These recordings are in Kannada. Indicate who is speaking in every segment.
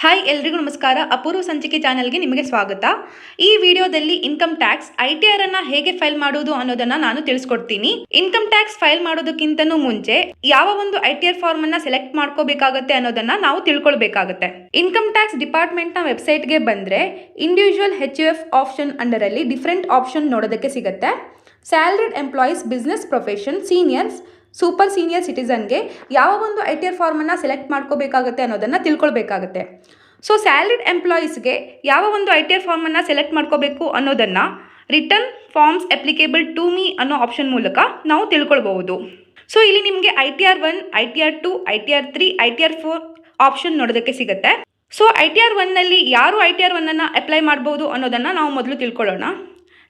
Speaker 1: ಹಾಯ್ ಎಲ್ರಿಗೂ ನಮಸ್ಕಾರ. ಅಪೂರ್ವ ಸಂಚಿಕೆ ಚಾನಲ್ಗೆ ನಿಮಗೆ ಸ್ವಾಗತ. ಈ ವಿಡಿಯೋದಲ್ಲಿ ಇನ್ಕಮ್ ಟ್ಯಾಕ್ಸ್ ಐಟಿಆರ್ ಅನ್ನ ಹೇಗೆ ಫೈಲ್ ಮಾಡೋದು ಅನ್ನೋದನ್ನ ನಾನು ತಿಳಿಸ್ಕೊಡ್ತೀನಿ. ಇನ್ಕಮ್ ಟ್ಯಾಕ್ಸ್ ಫೈಲ್ ಮಾಡೋದಕ್ಕಿಂತನೂ ಮುಂಚೆ ಯಾವ ಒಂದು ಐಟಿಆರ್ ಫಾರ್ಮ್ ಅನ್ನ ಸೆಲೆಕ್ಟ್ ಮಾಡ್ಕೋಬೇಕಾಗತ್ತೆ ಅನ್ನೋದನ್ನ ನಾವು ತಿಳ್ಕೊಳ್ಬೇಕಾಗತ್ತೆ. ಇನ್ಕಮ್ ಟ್ಯಾಕ್ಸ್ ಡಿಪಾರ್ಟ್ಮೆಂಟ್ ನ ವೆಬ್ಸೈಟ್ಗೆ ಬಂದ್ರೆ ಇಂಡಿವಿಜುವಲ್ HUF ಆಪ್ಷನ್ ಅಂಡರ್ ಅಲ್ಲಿ ಡಿಫರೆಂಟ್ ಆಪ್ಷನ್ ನೋಡೋದಕ್ಕೆ ಸಿಗುತ್ತೆ. Salaried employees, business profession, seniors, super senior ಸಿಟಿಸನ್ಗೆ ಯಾವ ಒಂದು ಐಟಿಆರ್ ಫಾರ್ಮನ್ನು ಸೆಲೆಕ್ಟ್ ಮಾಡ್ಕೋಬೇಕಾಗತ್ತೆ ಅನ್ನೋದನ್ನು ತಿಳ್ಕೊಳ್ಬೇಕಾಗತ್ತೆ. ಸೊ ಸ್ಯಾಲರಿಡ್ ಎಂಪ್ಲಾಯೀಸ್ಗೆ ಯಾವ ಒಂದು ಐಟಿಆರ್ ಫಾರ್ಮನ್ನು ಸೆಲೆಕ್ಟ್ ಮಾಡ್ಕೋಬೇಕು ಅನ್ನೋದನ್ನು return forms applicable to me ಅನ್ನೋ ಆಪ್ಷನ್ ಮೂಲಕ ನಾವು ತಿಳ್ಕೊಳ್ಬಹುದು. ಸೊ ಇಲ್ಲಿ ನಿಮಗೆ ITR 1, ITR 2, ITR 3, ITR 4 option ನೋಡೋದಕ್ಕೆ ಸಿಗುತ್ತೆ. ಸೊ ITR 1ನಲ್ಲಿ ಯಾರು ITR 1ಅನ್ನು ಅಪ್ಲೈ ಮಾಡ್ಬೋದು ಅನ್ನೋದನ್ನು ನಾವು ಮೊದಲು ತಿಳ್ಕೊಳ್ಳೋಣ.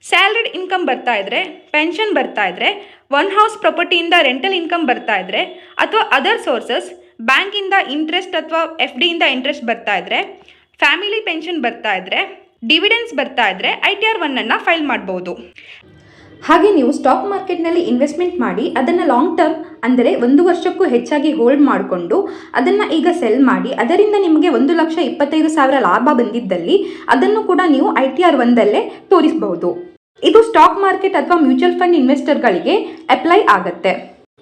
Speaker 1: ಸ್ಯಾಲರಿಡ್ ಇನ್ಕಮ್ ಬರ್ತಾ ಇದ್ರೆ, ಪೆನ್ಷನ್ ಬರ್ತಾ ಇದ್ರೆ, ಒನ್ ಹೌಸ್ ಪ್ರಾಪರ್ಟಿಯಿಂದ ರೆಂಟಲ್ ಇನ್ಕಮ್ ಬರ್ತಾ ಇದ್ರೆ, ಅಥವಾ ಅದರ್ ಸೋರ್ಸಸ್ ಬ್ಯಾಂಕಿಂದ ಇಂಟ್ರೆಸ್ಟ್ ಅಥವಾ FD ಇಂದ ಇಂಟ್ರೆಸ್ಟ್ ಬರ್ತಾ ಇದ್ರೆ, ಫ್ಯಾಮಿಲಿ ಪೆನ್ಷನ್ ಬರ್ತಾ ಇದ್ರೆ, ಡಿವಿಡೆನ್ಸ್ ಬರ್ತಾ ಇದ್ರೆ ITR 1ಅನ್ನು ಫೈಲ್ ಮಾಡ್ಬೋದು.
Speaker 2: ಹಾಗೆ ನೀವು ಸ್ಟಾಕ್ ಮಾರ್ಕೆಟ್ನಲ್ಲಿ ಇನ್ವೆಸ್ಟ್ಮೆಂಟ್ ಮಾಡಿ ಅದನ್ನು ಲಾಂಗ್ ಟರ್ಮ್ ಅಂದರೆ 1 ವರ್ಷಕ್ಕೂ ಹೆಚ್ಚಾಗಿ ಹೋಲ್ಡ್ ಮಾಡಿಕೊಂಡು ಅದನ್ನು ಈಗ ಸೆಲ್ ಮಾಡಿ ಅದರಿಂದ ನಿಮಗೆ 1,25,000 ಲಾಭ ಬಂದಿದ್ದಲ್ಲಿ ಅದನ್ನು ಕೂಡ ನೀವು ITR 1ದಲ್ಲೇ ತೋರಿಸಬಹುದು. ಇದು ಸ್ಟಾಕ್ ಮಾರ್ಕೆಟ್ ಅಥವಾ ಮ್ಯೂಚುವಲ್ ಫಂಡ್ ಇನ್ವೆಸ್ಟರ್ಗಳಿಗೆ ಅಪ್ಲೈ ಆಗುತ್ತೆ.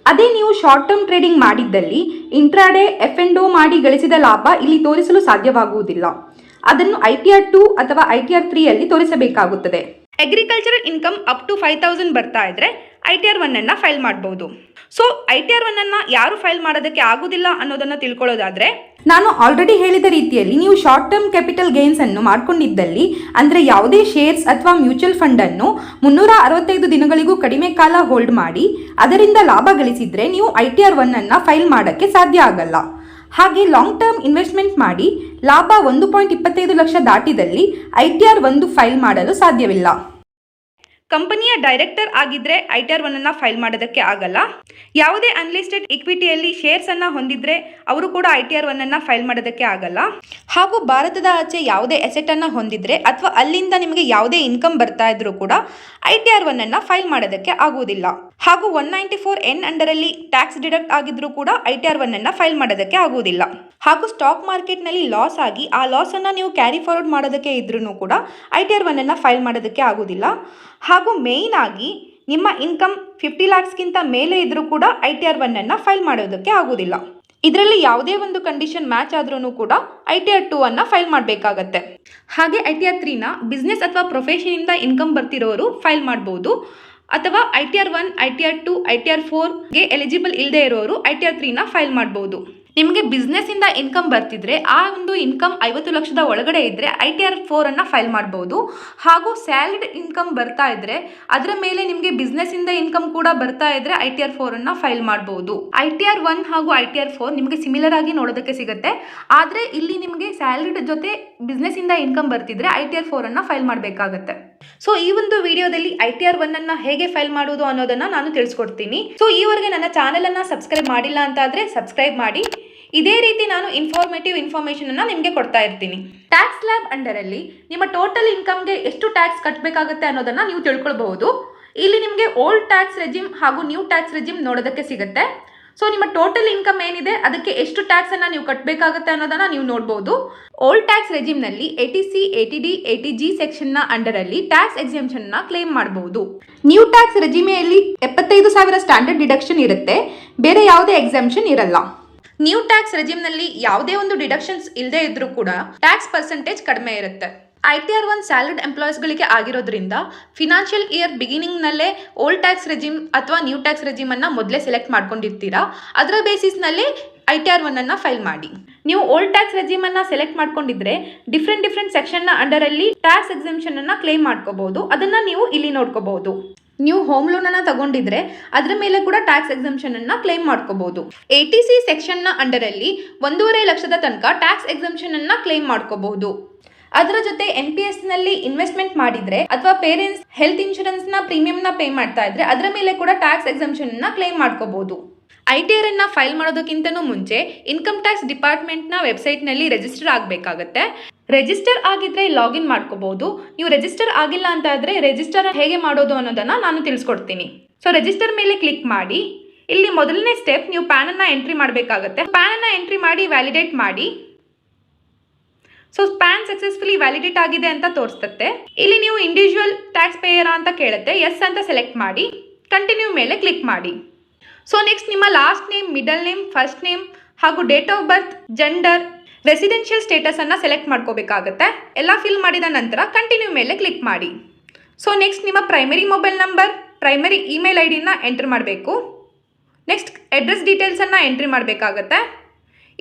Speaker 2: ಅದೇ ನೀವು ಶಾರ್ಟ್ ಟರ್ಮ್ ಟ್ರೇಡಿಂಗ್ ಮಾಡಿದ್ದಲ್ಲಿ ಇಂಟ್ರಾಡೇ F&O ಮಾಡಿ ಗಳಿಸಿದ ಲಾಭ ಇಲ್ಲಿ ತೋರಿಸಲು ಸಾಧ್ಯವಾಗುವುದಿಲ್ಲ. ಅದನ್ನು ITR 2 ಅಥವಾ ITR 3ಯಲ್ಲಿ ತೋರಿಸಬೇಕಾಗುತ್ತದೆ.
Speaker 1: ಅಗ್ರಿಕಲ್ಚರಲ್ ಇನ್ಕಮ್ ಅಪ್ ಟು 5,000 ಬರ್ತಾ ಇದ್ರೆ ITR 1ಅನ್ನು ಫೈಲ್ ಮಾಡ್ಬೋದು. ಸೊ ITR 1ಅನ್ನು ಯಾರು ಫೈಲ್ ಮಾಡೋದಕ್ಕೆ ಆಗೋದಿಲ್ಲ ಅನ್ನೋದನ್ನು ತಿಳ್ಕೊಳ್ಳೋದಾದ್ರೆ,
Speaker 2: ನಾನು ಆಲ್ರೆಡಿ ಹೇಳಿದ ರೀತಿಯಲ್ಲಿ ನೀವು ಶಾರ್ಟ್ ಟರ್ಮ್ ಕ್ಯಾಪಿಟಲ್ ಗೇನ್ಸ್ ಅನ್ನು ಮಾಡ್ಕೊಂಡಿದ್ದಲ್ಲಿ ಅಂದರೆ ಯಾವುದೇ ಶೇರ್ಸ್ ಅಥವಾ ಮ್ಯೂಚುವಲ್ ಫಂಡ್ ಅನ್ನು 365 ದಿನಗಳಿಗೂ ಕಡಿಮೆ ಕಾಲ ಹೋಲ್ಡ್ ಮಾಡಿ ಅದರಿಂದ ಲಾಭ ಗಳಿಸಿದ್ರೆ ನೀವು ITR 1ಅನ್ನು ಫೈಲ್ ಮಾಡೋಕ್ಕೆ ಸಾಧ್ಯ ಆಗಲ್ಲ. ಹಾಗೆ ಲಾಂಗ್ ಟರ್ಮ್ ಇನ್ವೆಸ್ಟ್ಮೆಂಟ್ ಮಾಡಿ ಲಾಭ 1.25 ಲಕ್ಷ ದಾಟಿದಲ್ಲಿ ITR 1 ಫೈಲ್ ಮಾಡಲು ಸಾಧ್ಯವಿಲ್ಲ.
Speaker 1: ಕಂಪನಿಯ ಡೈರೆಕ್ಟರ್ ಆಗಿದ್ರೆ ITR 1ಅನ್ನು ಫೈಲ್ ಮಾಡೋದಕ್ಕೆ ಆಗಲ್ಲ. ಯಾವುದೇ ಅನ್ಲಿಸ್ಟೆಡ್ ಇಕ್ವಿಟಿಯಲ್ಲಿ ಶೇರ್ಸ್ ಅನ್ನು ಹೊಂದಿದ್ರೆ ಅವರು ಕೂಡ ITR 1ಅನ್ನು ಫೈಲ್ ಮಾಡೋದಕ್ಕೆ ಆಗಲ್ಲ. ಹಾಗೂ ಭಾರತದ ಆಚೆ ಯಾವುದೇ ಅಸೆಟ್ ಅನ್ನು ಹೊಂದಿದ್ರೆ ಅಥವಾ ಅಲ್ಲಿಂದ ನಿಮಗೆ ಯಾವುದೇ ಇನ್ಕಮ್ ಬರ್ತಾ ಇದ್ರೂ ಕೂಡ ITR 1ಅನ್ನು ಫೈಲ್ ಮಾಡೋದಕ್ಕೆ ಆಗುವುದಿಲ್ಲ. ಹಾಗೂ 194N ಅಂಡರಲ್ಲಿ ಟ್ಯಾಕ್ಸ್ ಡಿಡಕ್ಟ್ ಆಗಿದ್ರೂ ಕೂಡ ITR 1ಅನ್ನು ಫೈಲ್ ಮಾಡೋದಕ್ಕೆ ಆಗುವುದಿಲ್ಲ. ಹಾಗೂ ಸ್ಟಾಕ್ ಮಾರ್ಕೆಟ್ನಲ್ಲಿ ಲಾಸ್ ಆಗಿ ಆ ಲಾಸನ್ನು ನೀವು ಕ್ಯಾರಿ ಫಾರ್ವರ್ಡ್ ಮಾಡೋದಕ್ಕೆ ಇದ್ರೂ ಕೂಡ ITR 1ಅನ್ನು ಫೈಲ್ ಮಾಡೋದಕ್ಕೆ ಆಗುವುದಿಲ್ಲ. ಹಾಗೂ ಮೇಯ್ನ್ ಆಗಿ ನಿಮ್ಮ ಇನ್ಕಮ್ 50 ಲ್ಯಾಕ್ಸ್ಗಿಂತ ಮೇಲೆ ಇದ್ರೂ ಕೂಡ ITR 1ಅನ್ನು ಫೈಲ್ ಮಾಡೋದಕ್ಕೆ ಆಗುವುದಿಲ್ಲ. ಇದರಲ್ಲಿ ಯಾವುದೇ ಒಂದು ಕಂಡೀಷನ್ ಮ್ಯಾಚ್ ಆದ್ರೂ ಕೂಡ ITR 2ಅನ್ನು ಫೈಲ್ ಮಾಡಬೇಕಾಗತ್ತೆ. ಹಾಗೆ ITR 3ನ ಬಿಸ್ನೆಸ್ ಅಥವಾ ಪ್ರೊಫೆಷನಿಂದ ಇನ್ಕಮ್ ಬರ್ತಿರೋರು ಫೈಲ್ ಮಾಡ್ಬೋದು. ಅಥವಾ ITR 1, ITR 2, ITR 4ಗೆ ಎಲಿಜಿಬಲ್ ಇಲ್ಲದೆ ಇರೋರು ITR 3ನ ಫೈಲ್ ಮಾಡ್ಬೋದು. ನಿಮಗೆ ಬಿಸ್ನೆಸ್ಸಿಂದ ಇನ್ಕಮ್ ಬರ್ತಿದ್ರೆ ಆ ಒಂದು ಇನ್ಕಮ್ 50 ಲಕ್ಷದ ಒಳಗಡೆ ಇದ್ದರೆ ITR 4ಅನ್ನು ಫೈಲ್ ಮಾಡ್ಬೋದು. ಹಾಗೂ ಸ್ಯಾಲರಿಡ್ ಇನ್ಕಮ್ ಬರ್ತಾ ಇದ್ರೆ ಅದರ ಮೇಲೆ ನಿಮಗೆ ಬಿಸ್ನೆಸ್ಸಿಂದ ಇನ್ಕಮ್ ಕೂಡ ಬರ್ತಾ ಇದ್ರೆ ITR 4ಅನ್ನು ಫೈಲ್ ಮಾಡ್ಬೋದು. ITR 1 ಹಾಗೂ ITR 4 ನಿಮಗೆ ಸಿಮಿಲರ್ ಆಗಿ ನೋಡೋದಕ್ಕೆ ಸಿಗುತ್ತೆ. ಆದರೆ ಇಲ್ಲಿ ನಿಮಗೆ ಸ್ಯಾಲರಿಡ್ ಜೊತೆ ಬಿಸ್ನೆಸ್ಸಿಂದ ಇನ್ಕಮ್ ಬರ್ತಿದ್ರೆ ITR 4ಅನ್ನು ಫೈಲ್ ಮಾಡಬೇಕಾಗತ್ತೆ. ಸೊ ಈ ಒಂದು ವಿಡಿಯೋದಲ್ಲಿ ITR 1ಅನ್ನು ಹೇಗೆ ಫೈಲ್ ಮಾಡೋದು ಅನ್ನೋದನ್ನ ನಾನು ತಿಳಿಸ್ಕೊಡ್ತೀನಿ. ಸೊ ಈವರೆಗೆ ನನ್ನ ಚಾನೆಲನ್ನು ಸಬ್ಸ್ಕ್ರೈಬ್ ಮಾಡಿಲ್ಲ ಅಂತ ಆದರೆ ಸಬ್ಸ್ಕ್ರೈಬ್ ಮಾಡಿ. ಇದೇ ರೀತಿ ನಾನು ಇನ್ಫಾರ್ಮೇಟಿವ್ ಇನ್ಫಾರ್ಮೇಷನ್ ಅನ್ನು ನಿಮಗೆ ಕೊಡ್ತಾ ಇರ್ತೀನಿ. ಟ್ಯಾಕ್ಸ್ ಲ್ಯಾಬ್ ಅಂಡರಲ್ಲಿ ನಿಮ್ಮ ಟೋಟಲ್ ಇನ್ಕಮ್ಗೆ ಎಷ್ಟು ಟ್ಯಾಕ್ಸ್ ಕಟ್ಟಬೇಕಾಗುತ್ತೆ ಅನ್ನೋದನ್ನ ನೀವು ತಿಳ್ಕೊಳ್ಬಹುದು. ಇಲ್ಲಿ ನಿಮಗೆ ಓಲ್ಡ್ ಟ್ಯಾಕ್ಸ್ ರೆಜಿಮ್ ಹಾಗೂ ನ್ಯೂ ಟ್ಯಾಕ್ಸ್ ರೆಜಿಮ್ ನೋಡೋದಕ್ಕೆ ಸಿಗುತ್ತೆ. ಸೊ ನಿಮ್ಮ ಟೋಟಲ್ ಇನ್ಕಮ್ ಏನಿದೆ ಅದಕ್ಕೆ ಎಷ್ಟು ಟ್ಯಾಕ್ಸ್ ಅನ್ನ ನೀವು ಕಟ್ಟಬೇಕಾಗುತ್ತೆ ಅನ್ನೋದನ್ನ ನೀವು ನೋಡಬಹುದು. ಓಲ್ಡ್ ಟ್ಯಾಕ್ಸ್ ರೆಜಿಮ್ನಲ್ಲಿ 80C, 80D, 80G ಸೆಕ್ಷನ್ನ ಅಂಡರಲ್ಲಿ ಟ್ಯಾಕ್ಸ್ ಎಕ್ಸೆಂಪ್ಷನ್ ನ ಕ್ಲೇಮ್ ಮಾಡಬಹುದು. ನ್ಯೂ ಟ್ಯಾಕ್ಸ್ ರೆಜಿಮೆಯಲ್ಲಿ 75,000 ಸ್ಟ್ಯಾಂಡರ್ಡ್ ಡಿಡಕ್ಷನ್ ಇರುತ್ತೆ, ಬೇರೆ ಯಾವುದೇ ಎಕ್ಸೆಂಪ್ಷನ್ ಇರಲ್ಲ. ನ್ಯೂ ಟ್ಯಾಕ್ಸ್ ರೆಜಿಮ್ನಲ್ಲಿ ಯಾವುದೇ ಒಂದು ಡಿಡಕ್ಷನ್ಸ್ ಇಲ್ಲದೆ ಇದ್ರೂ ಕೂಡ ಟ್ಯಾಕ್ಸ್ ಪರ್ಸೆಂಟೇಜ್ ಕಡಿಮೆ ಇರುತ್ತೆ. ITR 1 ಸ್ಯಾಲರಿಡ್ ಎಂಪ್ಲಾಯೀಸ್ಗಳಿಗೆ ಆಗಿರೋದ್ರಿಂದ ಫಿನಾನ್ಷಿಯಲ್ ಇಯರ್ ಬಿಗಿನಿಂಗ್ನಲ್ಲೇ ಓಲ್ಡ್ ಟ್ಯಾಕ್ಸ್ ರೆಜಿಮ್ ಅಥವಾ ನ್ಯೂ ಟ್ಯಾಕ್ಸ್ ರೆಜಿಮನ್ನು ಮೊದಲೇ ಸೆಲೆಕ್ಟ್ ಮಾಡ್ಕೊಂಡಿರ್ತೀರಾ. ಅದರ ಬೇಸಿಸ್ನಲ್ಲಿ ITR 1ಅನ್ನು ಫೈಲ್ ಮಾಡಿ. ನೀವು ಓಲ್ಡ್ ಟ್ಯಾಕ್ಸ್ ರೆಜಿಮನ್ನು ಸೆಲೆಕ್ಟ್ ಮಾಡ್ಕೊಂಡಿದ್ರೆ ಡಿಫ್ರೆಂಟ್ ಸೆಕ್ಷನ್ನ ಅಂಡರಲ್ಲಿ ಟ್ಯಾಕ್ಸ್ ಎಕ್ಸೆಂಪ್ಷನ್ ಅನ್ನು ಕ್ಲೇಮ್ ಮಾಡ್ಕೋಬಹುದು. ಅದನ್ನು ನೀವು ಇಲ್ಲಿ ನೋಡ್ಕೋಬಹುದು. ನೀವು ಹೋಮ್ ಲೋನ್ ಅನ್ನ ತಗೊಂಡಿದ್ರೆ ಅದರ ಮೇಲೆ ಕೂಡ ಟ್ಯಾಕ್ಸ್ ಎಕ್ಸೆಂಪ್ಷನ್ ಅನ್ನ ಕ್ಲೇಮ್ ಮಾಡ್ಕೋಬಹುದು. 80C ಸೆಕ್ಷನ್ ನ ಅಂಡರಲ್ಲಿ 1.5 ಲಕ್ಷದ ತನಕ ಟ್ಯಾಕ್ಸ್ ಎಕ್ಸೆಂಪ್ಷನ್ ಅನ್ನ ಕ್ಲೇಮ್ ಮಾಡ್ಕೋಬಹುದು. ಅದರ ಜೊತೆ NPS ನಲ್ಲಿ ಇನ್ವೆಸ್ಟ್ಮೆಂಟ್ ಮಾಡಿದ್ರೆ ಅಥವಾ ಪೇರೆಂಟ್ಸ್ ಹೆಲ್ತ್ ಇನ್ಶೂರೆನ್ಸ್ ನ ಪ್ರೀಮಿಯಂ ನ ಪೇ ಮಾಡ್ತಾ ಇದ್ರೆ ಅದರ ಮೇಲೆ ಕೂಡ ಟ್ಯಾಕ್ಸ್ ಎಕ್ಸೆಂಪ್ಷನ್ ಅನ್ನ ಕ್ಲೇಮ್ ಮಾಡ್ಕೋಬಹುದು. ITR ಅನ್ನ ಫೈಲ್ ಮಾಡೋದಕ್ಕಿಂತನೂ ಮುಂಚೆ ಇನ್ಕಮ್ ಟ್ಯಾಕ್ಸ್ ಡಿಪಾರ್ಟ್ಮೆಂಟ್ನ ವೆಬ್ಸೈಟ್ನಲ್ಲಿ ರಿಜಿಸ್ಟರ್ ಆಗಬೇಕಾಗತ್ತೆ. ರಿಜಿಸ್ಟರ್ ಆಗಿದ್ರೆ ಲಾಗಿನ್ ಮಾಡ್ಕೋಬಹುದು. ನೀವು ರಿಜಿಸ್ಟರ್ ಆಗಿಲ್ಲ ಅಂತ ಇದ್ರೆ ರಿಜಿಸ್ಟರ್ ಹೇಗೆ ಮಾಡೋದು ಅನ್ನೋದನ್ನ ನಾನು ತಿಳಿಸ್ಕೊಡ್ತೀನಿ. ಸೊ ರಿಜಿಸ್ಟರ್ ಮೇಲೆ ಕ್ಲಿಕ್ ಮಾಡಿ. ಇಲ್ಲಿ ಮೊದಲನೇ ಸ್ಟೆಪ್ ನೀವು ಪ್ಯಾನ್ ಅನ್ನ ಎಂಟ್ರಿ ಮಾಡಬೇಕಾಗತ್ತೆ. ಪ್ಯಾನ್ ಅನ್ನ ಎಂಟ್ರಿ ಮಾಡಿ ವ್ಯಾಲಿಡೇಟ್ ಮಾಡಿ. ಸೊ ಪ್ಯಾನ್ ಸಕ್ಸಸ್ಫುಲಿ ವ್ಯಾಲಿಡೇಟ್ ಆಗಿದೆ ಅಂತ ತೋರಿಸುತ್ತೆ. ಇಲ್ಲಿ ನೀವು ಇಂಡಿವಿಜುವಲ್ ಟ್ಯಾಕ್ಸ್ ಪೇಯರಾ ಅಂತ ಕೇಳುತ್ತೆ, ಎಸ್ ಅಂತ ಸೆಲೆಕ್ಟ್ ಮಾಡಿ ಕಂಟಿನ್ಯೂ ಮೇಲೆ ಕ್ಲಿಕ್ ಮಾಡಿ. ಸೊ ನೆಕ್ಸ್ಟ್ ನಿಮ್ಮ last name, middle name, first name ಹಾಗೂ date of birth, gender, residential ಸ್ಟೇಟಸನ್ನು ಸೆಲೆಕ್ಟ್ ಮಾಡ್ಕೋಬೇಕಾಗತ್ತೆ. ಎಲ್ಲ ಫಿಲ್ ಮಾಡಿದ ನಂತರ ಕಂಟಿನ್ಯೂ ಮೇಲೆ ಕ್ಲಿಕ್ ಮಾಡಿ. ಸೊ ನೆಕ್ಸ್ಟ್ ನಿಮ್ಮ primary mobile number, primary email I ಡಿನ ಎಂಟ್ರ್ ಮಾಡಬೇಕು. ನೆಕ್ಸ್ಟ್ ಅಡ್ರೆಸ್ ಡೀಟೇಲ್ಸನ್ನು ಎಂಟ್ರಿ ಮಾಡಬೇಕಾಗತ್ತೆ.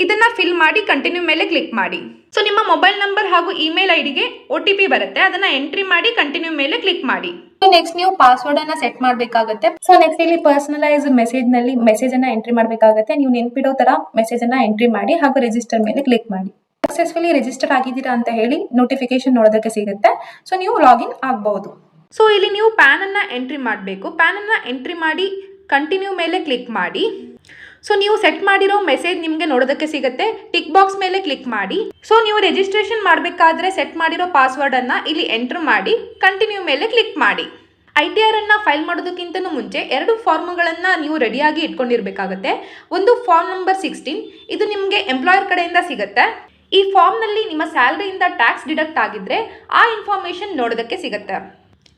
Speaker 1: ಇದನ್ನು ಫಿಲ್ ಮಾಡಿ ಕಂಟಿನ್ಯೂ ಮೇಲೆ ಕ್ಲಿಕ್ ಮಾಡಿ. ಸೊ ನಿಮ್ಮ ಮೊಬೈಲ್ ನಂಬರ್ ಹಾಗೂ ಇಮೇಲ್ ಐ ಡಿಗೆ OTP ಬರುತ್ತೆ, ಅದನ್ನು ಎಂಟ್ರಿ ಮಾಡಿ ಕಂಟಿನ್ಯೂ ಮೇಲೆ ಕ್ಲಿಕ್ ಮಾಡಿ.
Speaker 3: ನೆಕ್ಸ್ಟ್ ನೀವು ಪಾಸ್ವರ್ಡ್ ಅನ್ನ ಸೆಟ್ ಮಾಡಬೇಕಾಗುತ್ತೆ. ಸೊ ನೆಕ್ಸ್ಟ್ ಇಲ್ಲಿ ಪರ್ಸನಲೈಸ್ಡ್ ಮೆಸೇಜ್ ಅನ್ನ ಎಂಟ್ರಿ ಮಾಡಬೇಕಾಗುತ್ತೆ. ನೀವು ನೆನ್ಪಿಡೋ ತರ ಮೆಸೇಜ್ ಅನ್ನ ಎಂಟ್ರಿ ಮಾಡಿ ಹಾಗೂ ರಿಜಿಸ್ಟರ್ ಮೇಲೆ ಕ್ಲಿಕ್ ಮಾಡಿ. ಸಕ್ಸಸ್ಫುಲಿ ರಿಜಿಸ್ಟರ್ ಆಗಿದ್ದೀರಾ ಅಂತ ಹೇಳಿ ನೋಟಿಫಿಕೇಶನ್ ನೋಡೋದಕ್ಕೆ ಸಿಗುತ್ತೆ. ಸೊ ನೀವು ಲಾಗಿನ್ ಆಗಬಹುದು.
Speaker 1: ಸೊ ಇಲ್ಲಿ ನೀವು ಪ್ಯಾನನ್ನು ಎಂಟ್ರಿ ಮಾಡಬೇಕು. ಪ್ಯಾನನ್ನು ಎಂಟ್ರಿ ಮಾಡಿ ಕಂಟಿನ್ಯೂ ಮೇಲೆ ಕ್ಲಿಕ್ ಮಾಡಿ. ಸೊ ನೀವು ಸೆಟ್ ಮಾಡಿರೋ ಮೆಸೇಜ್ ನಿಮಗೆ ನೋಡೋದಕ್ಕೆ ಸಿಗುತ್ತೆ. ಟಿಕ್ ಬಾಕ್ಸ್ ಮೇಲೆ ಕ್ಲಿಕ್ ಮಾಡಿ. ಸೊ ನೀವು ರಿಜಿಸ್ಟ್ರೇಷನ್ ಮಾಡಬೇಕಾದ್ರೆ ಸೆಟ್ ಮಾಡಿರೋ ಪಾಸ್ವರ್ಡನ್ನು ಇಲ್ಲಿ ಎಂಟ್ರ್ ಮಾಡಿ ಕಂಟಿನ್ಯೂ ಮೇಲೆ ಕ್ಲಿಕ್ ಮಾಡಿ. ITR ಅನ್ನು ಫೈಲ್ ಮಾಡೋದಕ್ಕಿಂತನೂ ಮುಂಚೆ 2 ಫಾರ್ಮ್ಗಳನ್ನು ನೀವು ರೆಡಿಯಾಗಿ ಇಟ್ಕೊಂಡಿರಬೇಕಾಗುತ್ತೆ. ಒಂದು ಫಾರ್ಮ್ ನಂಬರ್ 16, ಇದು ನಿಮಗೆ ಎಂಪ್ಲಾಯರ್ ಕಡೆಯಿಂದ ಸಿಗುತ್ತೆ. ಈ ಫಾರ್ಮ್ನಲ್ಲಿ ನಿಮ್ಮ ಸ್ಯಾಲರಿಯಿಂದ ಟ್ಯಾಕ್ಸ್ ಡಿಡಕ್ಟ್ ಆಗಿದ್ರೆ ಆ ಇನ್ಫಾರ್ಮೇಷನ್ ನೋಡೋದಕ್ಕೆ ಸಿಗುತ್ತೆ.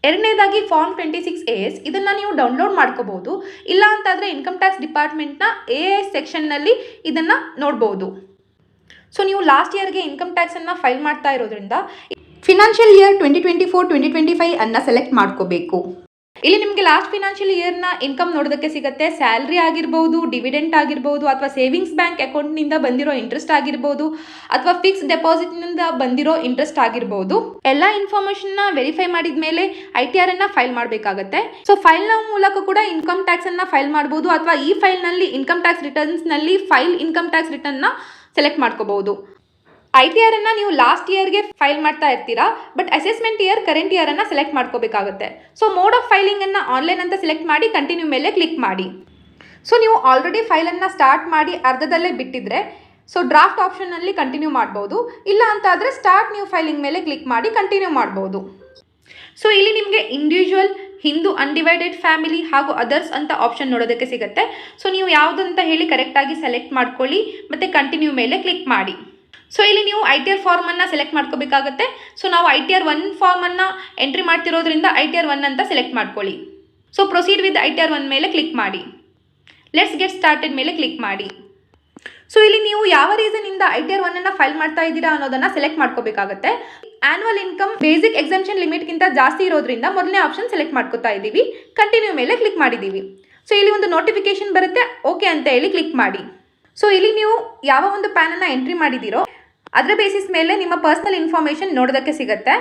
Speaker 1: ಎರಡನೇದಾಗಿ ಫಾರ್ಮ್ 26AS, ಇದನ್ನು ನೀವು ಡೌನ್ಲೋಡ್ ಮಾಡ್ಕೋಬಹುದು. ಇಲ್ಲ ಅಂತಾದರೆ ಇನ್ಕಮ್ ಟ್ಯಾಕ್ಸ್ ಡಿಪಾರ್ಟ್ಮೆಂಟ್ನ AS ಸೆಕ್ಷನ್ನಲ್ಲಿ ಇದನ್ನು ನೋಡ್ಬೋದು. ಸೊ ನೀವು ಲಾಸ್ಟ್ ಇಯರ್ಗೆ ಇನ್ಕಮ್ ಟ್ಯಾಕ್ಸನ್ನು ಫೈಲ್ ಮಾಡ್ತಾ ಇರೋದ್ರಿಂದ
Speaker 2: ಫಿನಾನ್ಷಿಯಲ್ ಇಯರ್ 2024-2025 ಅನ್ನು ಸೆಲೆಕ್ಟ್ ಮಾಡ್ಕೋಬೇಕು.
Speaker 1: ಇಲ್ಲಿ ನಿಮಗೆ ಲಾಸ್ಟ್ ಫಿನಾನ್ಷಿಯಲ್ ಇಯರ್ನ ಇನ್ಕಮ್ ನೋಡೋದಕ್ಕೆ ಸಿಗುತ್ತೆ. ಸ್ಯಾಲ್ರಿ ಆಗಿರ್ಬೋದು, ಡಿವಿಡೆಂಟ್ ಆಗಿರ್ಬೋದು, ಅಥವಾ ಸೇವಿಂಗ್ಸ್ ಬ್ಯಾಂಕ್ ಅಕೌಂಟ್ನಿಂದ ಬಂದಿರೋ ಇಂಟ್ರೆಸ್ಟ್ ಆಗಿರ್ಬೋದು, ಅಥವಾ ಫಿಕ್ಸ್ ಡೆಪಾಸಿಟ್ನಿಂದ ಬಂದಿರೋ ಇಂಟ್ರೆಸ್ಟ್ ಆಗಿರ್ಬೋದು. ಎಲ್ಲ ಇನ್ಫಾರ್ಮೇಷನ್ನ ವೆರಿಫೈ ಮಾಡಿದ ಮೇಲೆ ITR ಅನ್ನು ಫೈಲ್ ಮಾಡಬೇಕಾಗತ್ತೆ. ಸೊ ಫೈಲ್ನ ಮೂಲಕ ಕೂಡ ಇನ್ಕಮ್ ಟ್ಯಾಕ್ಸನ್ನು ಫೈಲ್ ಮಾಡ್ಬೋದು, ಅಥವಾ ಈ ಫೈಲ್ನಲ್ಲಿ ಇನ್ಕಮ್ ಟ್ಯಾಕ್ಸ್ ರಿಟರ್ನ್ಸ್ನಲ್ಲಿ ಫೈಲ್ ಇನ್ಕಮ್ ಟ್ಯಾಕ್ಸ್ ರಿಟರ್ನ್ನ ಸೆಲೆಕ್ಟ್ ಮಾಡ್ಕೋಬಹುದು. ITR ಅನ್ನು ನೀವು ಲಾಸ್ಟ್ ಇಯರ್ಗೆ ಫೈಲ್ ಮಾಡ್ತಾ ಇರ್ತೀರಾ, but assessment year current year ಅನ್ನು ಸೆಲೆಕ್ಟ್ ಮಾಡ್ಕೋಬೇಕಾಗುತ್ತೆ. ಸೊ ಮೋಡ್ ಆಫ್ ಫೈಲಿಂಗ್ ಅನ್ನು ಆನ್ಲೈನ್ ಅಂತ ಸೆಲೆಕ್ಟ್ ಮಾಡಿ ಕಂಟಿನ್ಯೂ ಮೇಲೆ ಕ್ಲಿಕ್ ಮಾಡಿ. ಸೊ ನೀವು ಆಲ್ರೆಡಿ ಫೈಲನ್ನು ಸ್ಟಾರ್ಟ್ ಮಾಡಿ ಅರ್ಧದಲ್ಲೇ ಬಿಟ್ಟಿದ್ರೆ ಸೊ ಡ್ರಾಫ್ಟ್ ಆಪ್ಷನ್ನಲ್ಲಿ ಕಂಟಿನ್ಯೂ ಮಾಡ್ಬೋದು. ಇಲ್ಲ ಅಂತಾದರೆ ಸ್ಟಾರ್ಟ್ ನ್ಯೂ ಫೈಲಿಂಗ್ ಮೇಲೆ ಕ್ಲಿಕ್ ಮಾಡಿ ಕಂಟಿನ್ಯೂ ಮಾಡ್ಬೋದು. ಸೊ ಇಲ್ಲಿ ನಿಮಗೆ ಇಂಡಿವಿಜುವಲ್, ಹಿಂದೂ ಅನ್ಡಿವೈಡೆಡ್ ಫ್ಯಾಮಿಲಿ ಹಾಗೂ ಅದರ್ಸ್ ಅಂತ ಆಪ್ಷನ್ ನೋಡೋದಕ್ಕೆ ಸಿಗುತ್ತೆ. ಸೊ ನೀವು ಯಾವುದಂತ ಹೇಳಿ ಕರೆಕ್ಟಾಗಿ ಸೆಲೆಕ್ಟ್ ಮಾಡ್ಕೊಳ್ಳಿ ಮತ್ತು ಕಂಟಿನ್ಯೂ ಮೇಲೆ ಕ್ಲಿಕ್ ಮಾಡಿ. ಸೊ ಇಲ್ಲಿ ನೀವು ITR ಫಾರ್ಮನ್ನು ಸೆಲೆಕ್ಟ್ ಮಾಡ್ಕೋಬೇಕಾಗುತ್ತೆ. ಸೊ ನಾವು ITR 1 ಫಾರ್ಮನ್ನು ಎಂಟ್ರಿ ಮಾಡ್ತಿರೋದ್ರಿಂದ ITR 1 ಅಂತ ಸೆಲೆಕ್ಟ್ ಮಾಡ್ಕೊಳ್ಳಿ. ಸೊ ಪ್ರೊಸೀಡ್ ವಿತ್ ITR 1 ಮೇಲೆ ಕ್ಲಿಕ್ ಮಾಡಿ. ಲೆಟ್ಸ್ ಗೆಟ್ ಸ್ಟಾರ್ಟೆಡ್ ಮೇಲೆ ಕ್ಲಿಕ್ ಮಾಡಿ. ಸೊ ಇಲ್ಲಿ ನೀವು ಯಾವ ರೀಸನಿಂದ ITR 1 ಅನ್ನು ಫೈಲ್ ಮಾಡ್ತಾ ಇದ್ದೀರಾ ಅನ್ನೋದನ್ನು ಸೆಲೆಕ್ಟ್ ಮಾಡ್ಕೋಬೇಕಾಗುತ್ತೆ. ಆ್ಯನ್ಯುವಲ್ ಇನ್ಕಮ್ ಬೇಸಿಕ್ ಎಕ್ಸಂಪ್ಷನ್ ಲಿಮಿಟ್ಗಿಂತ ಜಾಸ್ತಿ ಇರೋದ್ರಿಂದ ಮೊದಲನೇ ಆಪ್ಷನ್ ಸೆಲೆಕ್ಟ್ ಮಾಡ್ಕೋತಾ ಇದ್ದೀವಿ. ಕಂಟಿನ್ಯೂ ಮೇಲೆ ಕ್ಲಿಕ್ ಮಾಡಿದ್ದೀವಿ. ಸೊ ಇಲ್ಲಿ ಒಂದು ನೋಟಿಫಿಕೇಶನ್ ಬರುತ್ತೆ, ಓಕೆ ಅಂತ ಹೇಳಿ ಕ್ಲಿಕ್ ಮಾಡಿ. ಸೊ ಇಲ್ಲಿ ನೀವು ಯಾವ ಒಂದು ಪ್ಯಾನನ್ನು ಎಂಟ್ರಿ ಮಾಡಿದ್ದೀರೋ ಅದರ ಬೇಸಿಸ್ ಮೇಲೆ ನಿಮ್ಮ ಪರ್ಸನಲ್ ಇನ್ಫಾರ್ಮೇಷನ್ ನೋಡೋದಕ್ಕೆ ಸಿಗುತ್ತೆ.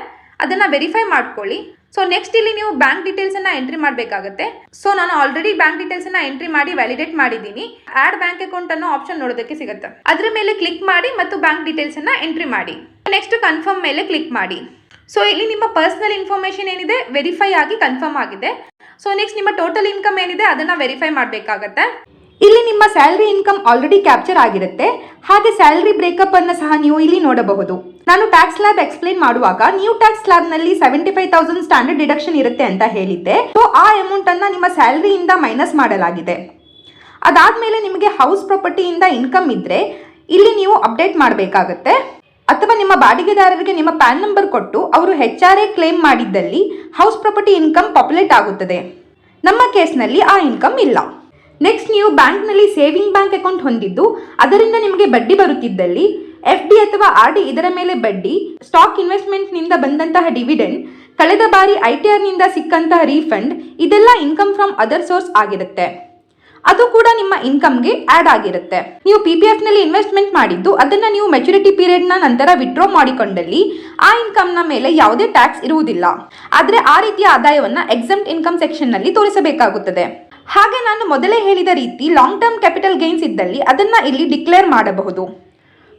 Speaker 1: ಅದನ್ನು ವೆರಿಫೈ ಮಾಡ್ಕೊಳ್ಳಿ. ಸೊ ನೆಕ್ಸ್ಟ್ ಇಲ್ಲಿ ನೀವು ಬ್ಯಾಂಕ್ ಡೀಟೇಲ್ಸನ್ನು ಎಂಟ್ರಿ ಮಾಡಬೇಕಾಗುತ್ತೆ. ಸೊ ನಾನು ಆಲ್ರೆಡಿ ಬ್ಯಾಂಕ್ ಡೀಟೇಲ್ಸನ್ನು ಎಂಟ್ರಿ ಮಾಡಿ ವ್ಯಾಲಿಡೇಟ್ ಮಾಡಿದ್ದೀನಿ. ಆ್ಯಡ್ ಬ್ಯಾಂಕ್ ಅಕೌಂಟ್ ಅನ್ನೋ ಆಪ್ಷನ್ ನೋಡೋದಕ್ಕೆ ಸಿಗುತ್ತೆ. ಅದರ ಮೇಲೆ ಕ್ಲಿಕ್ ಮಾಡಿ ಮತ್ತು ಬ್ಯಾಂಕ್ ಡೀಟೇಲ್ಸನ್ನು ಎಂಟ್ರಿ ಮಾಡಿ. ನೆಕ್ಸ್ಟ್ ಕನ್ಫರ್ಮ್ ಮೇಲೆ ಕ್ಲಿಕ್ ಮಾಡಿ. ಸೊ ಇಲ್ಲಿ ನಿಮ್ಮ ಪರ್ಸನಲ್ ಇನ್ಫಾರ್ಮೇಷನ್ ಏನಿದೆ ವೆರಿಫೈ ಆಗಿ ಕನ್ಫರ್ಮ್ ಆಗಿದೆ. ಸೊ ನೆಕ್ಸ್ಟ್ ನಿಮ್ಮ ಟೋಟಲ್ ಇನ್ಕಮ್ ಏನಿದೆ ಅದನ್ನು ವೆರಿಫೈ ಮಾಡಬೇಕಾಗತ್ತೆ.
Speaker 2: ಇಲ್ಲಿ ನಿಮ್ಮ ಸ್ಯಾಲರಿ ಇನ್ಕಮ್ ಆಲ್ರೆಡಿ ಕ್ಯಾಪ್ಚರ್ ಆಗಿರುತ್ತೆ. ಹಾಗೆ ಸ್ಯಾಲರಿ ಬ್ರೇಕಪ್ ಅನ್ನು ಸಹ ನೀವು ಇಲ್ಲಿ ನೋಡಬಹುದು. ನಾನು ಟ್ಯಾಕ್ಸ್ ಸ್ಲ್ಯಾಬ್ ಎಕ್ಸ್ಪ್ಲೇನ್ ಮಾಡುವಾಗ ನ್ಯೂ ಟ್ಯಾಕ್ಸ್ ಸ್ಲ್ಯಾಬ್ನಲ್ಲಿ 75,000 ಸ್ಟ್ಯಾಂಡರ್ಡ್ ಡಿಡಕ್ಷನ್ ಇರುತ್ತೆ ಅಂತ ಹೇಳಿದ್ದೆ. ಸೊ ಆ ಅಮೌಂಟ್ ಅನ್ನು ನಿಮ್ಮ ಸ್ಯಾಲರಿಯಿಂದ ಮೈನಸ್ ಮಾಡಲಾಗಿದೆ. ಅದಾದ್ಮೇಲೆ ನಿಮಗೆ ಹೌಸ್ ಪ್ರಾಪರ್ಟಿಯಿಂದ ಇನ್ಕಮ್ ಇದ್ರೆ ಇಲ್ಲಿ ನೀವು ಅಪ್ಡೇಟ್ ಮಾಡಬೇಕಾಗತ್ತೆ. ಅಥವಾ ನಿಮ್ಮ ಬಾಡಿಗೆದಾರರಿಗೆ ನಿಮ್ಮ ಪ್ಯಾನ್ ನಂಬರ್ ಕೊಟ್ಟು ಅವರು HRA ಕ್ಲೇಮ್ ಮಾಡಿದ್ದಲ್ಲಿ ಹೌಸ್ ಪ್ರಾಪರ್ಟಿ ಇನ್ಕಮ್ ಪಾಪ್ಯುಲೇಟ್ ಆಗುತ್ತದೆ. ನಮ್ಮ ಕೇಸ್ನಲ್ಲಿ ಆ ಇನ್ಕಮ್ ಇಲ್ಲ. ನೆಕ್ಸ್ಟ್ ನೀವು ಬ್ಯಾಂಕ್ನಲ್ಲಿ ಸೇವಿಂಗ್ ಬ್ಯಾಂಕ್ ಅಕೌಂಟ್ ಹೊಂದಿದ್ದು ಅದರಿಂದ ನಿಮಗೆ ಬಡ್ಡಿ ಬರುತ್ತಿದ್ದಲ್ಲಿ FD ಅಥವಾ RD ಇದರ ಮೇಲೆ ಬಡ್ಡಿ, ಸ್ಟಾಕ್ ಇನ್ವೆಸ್ಟ್ಮೆಂಟ್ನಿಂದ ಬಂದಂತಹ ಡಿವಿಡೆಂಡ್, ಕಳೆದ ಬಾರಿ ITRನಿಂದ ಸಿಕ್ಕಂತಹ ರೀಫಂಡ್, ಇದೆಲ್ಲ ಇನ್ಕಮ್ ಫ್ರಮ್ ಅದರ್ ಸೋರ್ಸ್ ಆಗಿರುತ್ತೆ. ಅದು ಕೂಡ ನಿಮ್ಮ ಇನ್ಕಮ್ಗೆ ಆ್ಯಡ್ ಆಗಿರುತ್ತೆ. ನೀವು PPFನಲ್ಲಿ ಇನ್ವೆಸ್ಟ್ಮೆಂಟ್ ಮಾಡಿದ್ದು ಅದನ್ನು ನೀವು ಮೆಚುರಿಟಿ ಪೀರಿಯಡ್ನ ನಂತರ ವಿಡ್ರಾ ಮಾಡಿಕೊಂಡಲ್ಲಿ ಆ ಇನ್ಕಮ್ನ ಮೇಲೆ ಯಾವುದೇ ಟ್ಯಾಕ್ಸ್ ಇರುವುದಿಲ್ಲ. ಆದರೆ ಆ ರೀತಿಯ ಆದಾಯವನ್ನು ಎಕ್ಸೆಂಪ್ಟ್ ಇನ್ಕಮ್ ಸೆಕ್ಷನ್ನಲ್ಲಿ ತೋರಿಸಬೇಕಾಗುತ್ತದೆ. ಹಾಗೆ ನಾನು ಮೊದಲೇ ಹೇಳಿದ ರೀತಿ ಲಾಂಗ್ ಟರ್ಮ್ ಕ್ಯಾಪಿಟಲ್ ಗೇನ್ಸ್ ಇದ್ದಲ್ಲಿ ಅದನ್ನು ಇಲ್ಲಿ ಡಿಕ್ಲೇರ್ ಮಾಡಬಹುದು.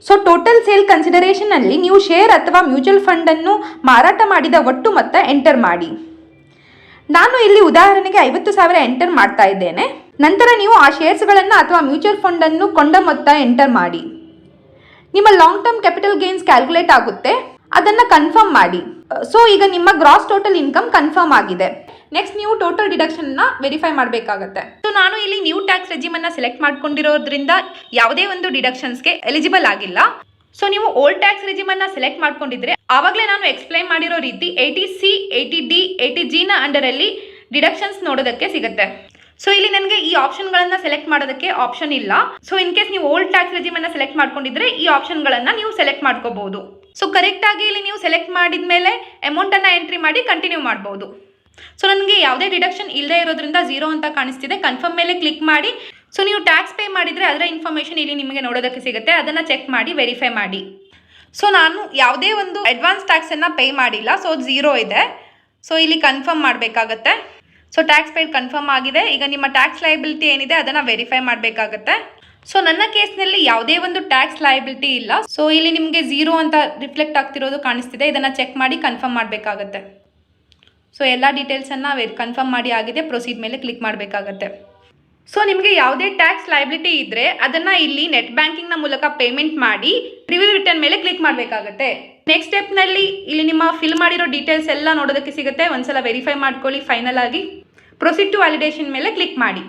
Speaker 2: ಸೊ ಟೋಟಲ್ ಸೇಲ್ ಕನ್ಸಿಡರೇಷನ್ ಅಲ್ಲಿ ನೀವು ಶೇರ್ ಅಥವಾ ಮ್ಯೂಚುವಲ್ ಫಂಡ್ ಅನ್ನು ಮಾರಾಟ ಮಾಡಿದ ಒಟ್ಟು ಮೊತ್ತ ಎಂಟರ್ ಮಾಡಿ. ನಾನು ಇಲ್ಲಿ ಉದಾಹರಣೆಗೆ 50,000 ಎಂಟರ್ ಮಾಡ್ತಾ ಇದ್ದೇನೆ. ನಂತರ ನೀವು ಆ ಶೇರ್ಸ್ಗಳನ್ನು ಅಥವಾ ಮ್ಯೂಚುವಲ್ ಫಂಡ್ ಅನ್ನು ಕೊಂಡ ಮೊತ್ತ ಎಂಟರ್ ಮಾಡಿ. ನಿಮ್ಮ long term capital gains calculate ಆಗುತ್ತೆ, ಅದನ್ನು ಕನ್ಫರ್ಮ್ ಮಾಡಿ. ಸೊ ಈಗ ನಿಮ್ಮ ಗ್ರಾಸ್ ಟೋಟಲ್ ಇನ್ಕಮ್ ಕನ್ಫರ್ಮ್ ಆಗಿದೆ. ನೆಕ್ಸ್ಟ್ ನೀವು ಟೋಟಲ್ ಡಿಡಕ್ಷನ್ನ ವೆರಿಫೈ ಮಾಡಬೇಕಾಗತ್ತೆ. ಸೊ ನಾನು ಇಲ್ಲಿ ನ್ಯೂ ಟ್ಯಾಕ್ಸ್ ರೆಜಿಮನ್ನು ಸೆಲೆಕ್ಟ್ ಮಾಡ್ಕೊಂಡಿರೋದ್ರಿಂದ ಯಾವುದೇ ಒಂದು ಡಿಡಕ್ಷನ್ಸ್ಗೆ ಎಲಿಜಿಬಲ್ ಆಗಿಲ್ಲ.
Speaker 1: ಸೊ ನೀವು ಓಲ್ಡ್ ಟ್ಯಾಕ್ಸ್ ರಿಜಿಮನ್ನು ಸೆಲೆಕ್ಟ್ ಮಾಡ್ಕೊಂಡಿದ್ರೆ ಆವಾಗಲೇ ನಾನು ಎಕ್ಸ್ಪ್ಲೈನ್ ಮಾಡಿರೋ ರೀತಿ 80C 80D 80G ನ ಅಂಡರಲ್ಲಿ ಡಿಡಕ್ಷನ್ಸ್ ನೋಡೋದಕ್ಕೆ ಸಿಗುತ್ತೆ. ಸೊ ಇಲ್ಲಿ ನನಗೆ ಈ ಆಪ್ಷನ್ಗಳನ್ನು ಸೆಲೆಕ್ಟ್ ಮಾಡೋದಕ್ಕೆ ಆಪ್ಷನ್ ಇಲ್ಲ. ಸೊ ಇನ್ ಕೇಸ್ ನೀವು ಓಲ್ಡ್ ಟ್ಯಾಕ್ಸ್ ರಿಜಿಮನ್ನು ಸೆಲೆಕ್ಟ್ ಮಾಡ್ಕೊಂಡಿದ್ರೆ ಈ ಆಪ್ಷನ್ಗಳನ್ನು ನೀವು ಸೆಲೆಕ್ಟ್ ಮಾಡ್ಕೋಬಹುದು. ಸೊ ಕರೆಕ್ಟಾಗಿ ಇಲ್ಲಿ ನೀವು ಸೆಲೆಕ್ಟ್ ಮಾಡಿದ ಮೇಲೆ ಅಮೌಂಟನ್ನು ಎಂಟ್ರಿ ಮಾಡಿ ಕಂಟಿನ್ಯೂ ಮಾಡ್ಬೋದು. ಸೊ ನನಗೆ ಯಾವುದೇ ಡಿಡಕ್ಷನ್ ಇಲ್ಲದೆ ಇರೋದ್ರಿಂದ 0 ಅಂತ ಕಾಣಿಸ್ತಿದೆ. ಕನ್ಫರ್ಮ್ ಮೇಲೆ ಕ್ಲಿಕ್ ಮಾಡಿ. ಸೊ ನೀವು ಟ್ಯಾಕ್ಸ್ ಪೇ ಮಾಡಿದರೆ ಅದರ ಇನ್ಫಾರ್ಮೇಷನ್ ಇಲ್ಲಿ ನಿಮಗೆ ನೋಡೋದಕ್ಕೆ ಸಿಗುತ್ತೆ. ಅದನ್ನು ಚೆಕ್ ಮಾಡಿ ವೆರಿಫೈ ಮಾಡಿ. ಸೊ ನಾನು ಯಾವುದೇ ಒಂದು ಅಡ್ವಾನ್ಸ್ ಟ್ಯಾಕ್ಸನ್ನು ಪೇ ಮಾಡಿಲ್ಲ. ಸೊ 0 ಇದೆ. ಸೊ ಇಲ್ಲಿ ಕನ್ಫರ್ಮ್ ಮಾಡಬೇಕಾಗತ್ತೆ. ಸೊ ಟ್ಯಾಕ್ಸ್ ಪೇಡ್ ಕನ್ಫರ್ಮ್ ಆಗಿದೆ. ಈಗ ನಿಮ್ಮ ಟ್ಯಾಕ್ಸ್ ಲಯಬಿಲಿಟಿ ಏನಿದೆ ಅದನ್ನು ವೆರಿಫೈ ಮಾಡಬೇಕಾಗತ್ತೆ. ಸೊ ನನ್ನ ಕೇಸ್ನಲ್ಲಿ ಯಾವುದೇ ಒಂದು ಟ್ಯಾಕ್ಸ್ ಲಯಬಿಲಿಟಿ ಇಲ್ಲ. ಸೊ ಇಲ್ಲಿ ನಿಮಗೆ 0 ಅಂತ ರಿಫ್ಲೆಕ್ಟ್ ಆಗ್ತಿರೋದು ಕಾಣಿಸ್ತಿದೆ. ಇದನ್ನು ಚೆಕ್ ಮಾಡಿ ಕನ್ಫರ್ಮ್ ಮಾಡಬೇಕಾಗತ್ತೆ. ಸೊ ಎಲ್ಲ ಡೀಟೇಲ್ಸನ್ನು ಕನ್ಫರ್ಮ್ ಮಾಡಿ ಆಗಿದೆ. ಪ್ರೊಸೀಡ್ ಮೇಲೆ ಕ್ಲಿಕ್ ಮಾಡಬೇಕಾಗತ್ತೆ. ಸೊ ನಿಮಗೆ ಯಾವುದೇ ಟ್ಯಾಕ್ಸ್ ಲಯಬಿಲಿಟಿ ಇದ್ದರೆ ಅದನ್ನು ಇಲ್ಲಿ ನೆಟ್ ಬ್ಯಾಂಕಿಂಗ್ನ ಮೂಲಕ ಪೇಮೆಂಟ್ ಮಾಡಿ ರಿವ್ಯೂ ರಿಟರ್ನ್ ಮೇಲೆ ಕ್ಲಿಕ್ ಮಾಡಬೇಕಾಗತ್ತೆ. ನೆಕ್ಸ್ಟ್ ಸ್ಟೆಪ್ನಲ್ಲಿ ಇಲ್ಲಿ ನಿಮ್ಮ ಫಿಲ್ ಮಾಡಿರೋ ಡೀಟೇಲ್ಸ್ ಎಲ್ಲ ನೋಡೋದಕ್ಕೆ ಸಿಗುತ್ತೆ. ಒಂದ್ಸಲ ವೆರಿಫೈ ಮಾಡ್ಕೊಳ್ಳಿ. ಫೈನಲ್ ಆಗಿ ಪ್ರೊಸೀಡ್ ಟು ವ್ಯಾಲಿಡೇಷನ್ ಮೇಲೆ ಕ್ಲಿಕ್ ಮಾಡಿ.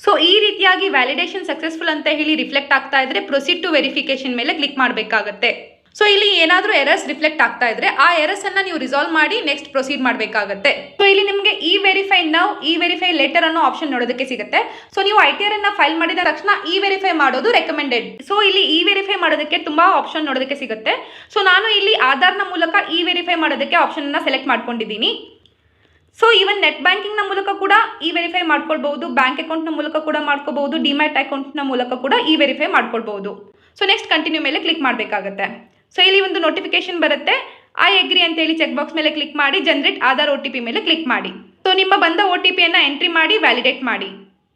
Speaker 1: ಸೊ ಈ ರೀತಿಯಾಗಿ ವ್ಯಾಲಿಡೇಷನ್ ಸಕ್ಸಸ್ಫುಲ್ ಅಂತ ಹೇಳಿ ರಿಫ್ಲೆಕ್ಟ್ ಆಗ್ತಾ ಇದ್ರೆ ಪ್ರೊಸೀಡ್ ಟು ವೆರಿಫಿಕೇಶನ್ ಮೇಲೆ ಕ್ಲಿಕ್ ಮಾಡಬೇಕಾಗತ್ತೆ. ಸೊ ಇಲ್ಲಿ ಏನಾದರೂ ಎರರ್ಸ್ ರಿಫ್ಲೆಕ್ಟ್ ಆಗ್ತಾ ಇದ್ರೆ ಆ ಎರರ್ಸ್ ಅನ್ನ ನೀವು ರಿಸಾಲ್ವ್ ಮಾಡಿ ನೆಕ್ಸ್ಟ್ ಪ್ರೊಸೀಡ್ ಮಾಡಬೇಕಾಗತ್ತೆ. ಸೊ ಇಲ್ಲಿ ನಿಮಗೆ e verify now e verify later ಅನ್ನೋ ಆಪ್ಷನ್ ನೋಡೋದಕ್ಕೆ ಸಿಗುತ್ತೆ. ಸೊ ನೀವು ITR ಅನ್ನ ಫೈಲ್ ಮಾಡಿದ ತಕ್ಷಣ ಇ ವೆರಿಫೈ ಮಾಡೋದು ರೆಕಮೆಂಡೆಡ್. ಸೊ ಇಲ್ಲಿ ಇ ವೆರಿಫೈ ಮಾಡೋದಕ್ಕೆ ತುಂಬಾ ಆಪ್ಷನ್ ನೋಡೋದಕ್ಕೆ ಸಿಗುತ್ತೆ. ಸೊ ನಾನು ಇಲ್ಲಿ ಆಧಾರ್ನ ಮೂಲಕ ಇ ವೆರಿಫೈ ಮಾಡೋದಕ್ಕೆ ಆಪ್ಷನ್ ಅನ್ನ ಸೆಲೆಕ್ಟ್ ಮಾಡ್ಕೊಂಡಿದ್ದೀನಿ. ಸೊ ಈವನ್ ನೆಟ್ ಬ್ಯಾಂಕಿಂಗ್ನ ಮೂಲಕ ಕೂಡ ಇ ವೆರಿಫೈ ಮಾಡ್ಕೊಳ್ಬಹುದು. ಬ್ಯಾಂಕ್ ಅಕೌಂಟ್ನ ಮೂಲಕ ಕೂಡ ಮಾಡ್ಕೋಬಹುದು. ಡಿಮ್ಯಾಟ್ ಅಕೌಂಟ್ನ ಮೂಲಕ ಕೂಡ ಇ ವೆರಿಫೈ ಮಾಡ್ಕೊಳ್ಬಹುದು. ಸೊ ನೆಕ್ಸ್ಟ್ ಕಂಟಿನ್ಯೂ ಮೇಲೆ ಕ್ಲಿಕ್ ಮಾಡಬೇಕಾಗತ್ತೆ. ಸೊ ಇಲ್ಲಿ ಒಂದು ನೋಟಿಫಿಕೇಶನ್ ಬರುತ್ತೆ. ಐ ಅಗ್ರಿ ಅಂತ ಹೇಳಿ ಚೆಕ್ ಬಾಕ್ಸ್ ಮೇಲೆ ಕ್ಲಿಕ್ ಮಾಡಿ ಜನರೇಟ್ ಆಧಾರ್ OTP ಮೇಲೆ ಕ್ಲಿಕ್ ಮಾಡಿ. ಸೊ ನಿಮ್ಮ ಬಂದ OTP ಅನ್ನ ಎಂಟ್ರಿ ಮಾಡಿ ವ್ಯಾಲಿಡೇಟ್ ಮಾಡಿ.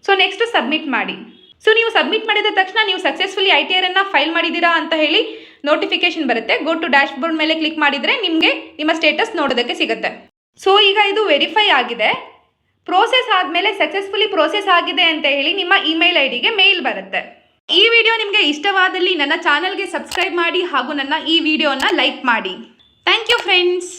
Speaker 1: ಸೊ ನೆಕ್ಸ್ಟ್ ಸಬ್ಮಿಟ್ ಮಾಡಿ. ಸೊ ನೀವು ಸಬ್ಮಿಟ್ ಮಾಡಿದ ತಕ್ಷಣ ನೀವು ಸಕ್ಸಸ್ಫುಲಿ ITR ಅನ್ನ ಫೈಲ್ ಮಾಡಿದ್ದೀರಾ ಅಂತ ಹೇಳಿ ನೋಟಿಫಿಕೇಶನ್ ಬರುತ್ತೆ. ಗೋ ಟು ಡ್ಯಾಶ್ ಬೋರ್ಡ್ ಮೇಲೆ ಕ್ಲಿಕ್ ಮಾಡಿದರೆ ನಿಮಗೆ ನಿಮ್ಮ ಸ್ಟೇಟಸ್ ನೋಡೋದಕ್ಕೆ ಸಿಗುತ್ತೆ. ಸೊ ಈಗ ಇದು ವೆರಿಫೈ ಆಗಿದೆ. ಪ್ರೋಸೆಸ್ ಆದಮೇಲೆ ಸಕ್ಸಸ್ಫುಲಿ ಪ್ರೋಸೆಸ್ ಆಗಿದೆ ಅಂತ ಹೇಳಿ ನಿಮ್ಮ ಇಮೇಲ್ IDಗೆ ಮೇಲ್ ಬರುತ್ತೆ. ಈ ವಿಡಿಯೋ ನಿಮಗೆ ಇಷ್ಟವಾದಲ್ಲಿ ನನ್ನ ಚಾನಲ್ಗೆ ಸಬ್ಸ್ಕ್ರೈಬ್ ಮಾಡಿ ಹಾಗೂ ನನ್ನ ಈ ವಿಡಿಯೋನ ಲೈಕ್ ಮಾಡಿ. Thank you friends.